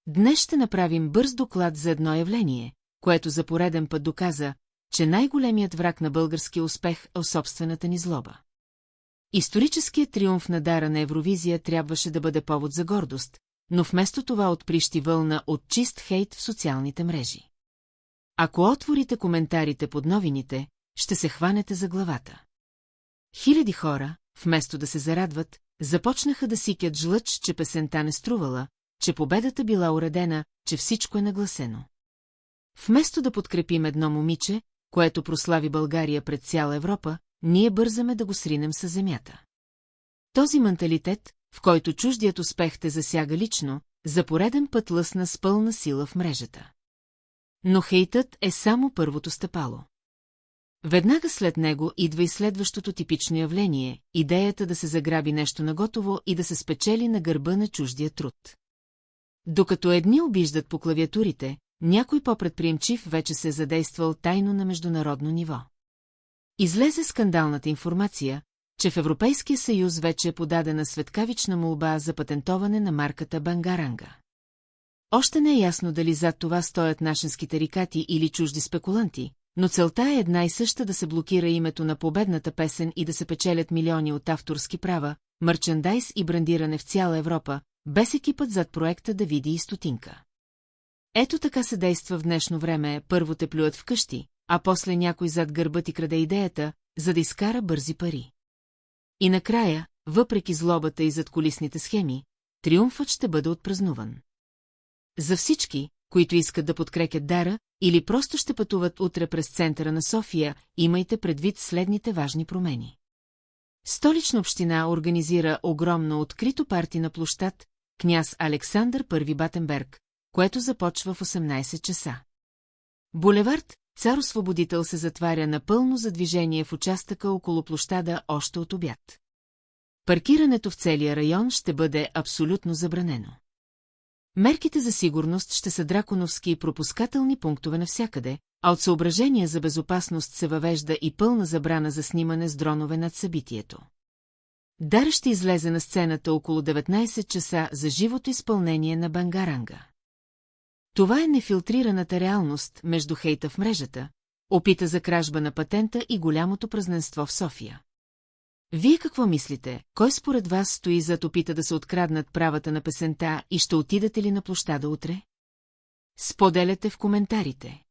Днес ще направим бърз доклад за едно явление, което за пореден път доказа, че най-големият враг на българския успех е собствената ни злоба. Историческият триумф на Дара на Евровизия трябваше да бъде повод за гордост, но вместо това отприщи вълна от чист хейт в социалните мрежи. Ако отворите коментарите под новините, ще се хванете за главата. Хиляди хора, вместо да се зарадват, започнаха да сикят жлъч, че песента не струвала, че победата била уредена, че всичко е нагласено. Вместо да подкрепим едно момиче, което прослави България пред цяла Европа, ние бързаме да го сринем със земята. Този менталитет, в който чуждият успех те засяга лично, за пореден път лъсна с пълна сила в мрежата. Но хейтът е само първото стъпало. Веднага след него идва и следващото типично явление – идеята да се заграби нещо наготово и да се спечели на гърба на чуждия труд. Докато едни обиждат по клавиатурите, някой по-предприемчив вече се е задействал тайно на международно ниво. Излезе скандалната информация, че в Европейския съюз вече е подадена светкавична молба за патентоване на марката Бангаранга. Още не е ясно дали зад това стоят нашински тарикати или чужди спекуланти, но целта е една и съща да се блокира името на победната песен и да се печелят милиони от авторски права, мърчандайз и брандиране в цяла Европа, без екипът зад проекта да види и стотинка. Ето така се действа в днешно време, първо те плюят вкъщи, а после някой зад гърба ти краде идеята, за да изкара бързи пари. И накрая, въпреки злобата и задкулисните схеми, триумфът ще бъде отпразнуван. За всички, които искат да подкрепят Дара, или просто ще пътуват утре през центъра на София, имайте предвид следните важни промени. Столична община организира огромно открито парти на площад Княз Александър I Батенберг, което започва в 18 часа. Булевард Цар-Освободител се затваря напълно за движение в участъка около площада още от обяд. Паркирането в целия район ще бъде абсолютно забранено. Мерките за сигурност ще са драконовски и пропускателни пунктове навсякъде, а от съображения за безопасност се въвежда и пълна забрана за снимане с дронове над събитието. Дара ще излезе на сцената около 19 часа за живото изпълнение на Бангаранга. Това е нефилтрираната реалност между хейта в мрежата, опита за кражба на патента и голямото празненство в София. Вие какво мислите, кой според вас стои зад опита да се откраднат правата на песента и ще отидете ли на площада утре? Споделяте в коментарите.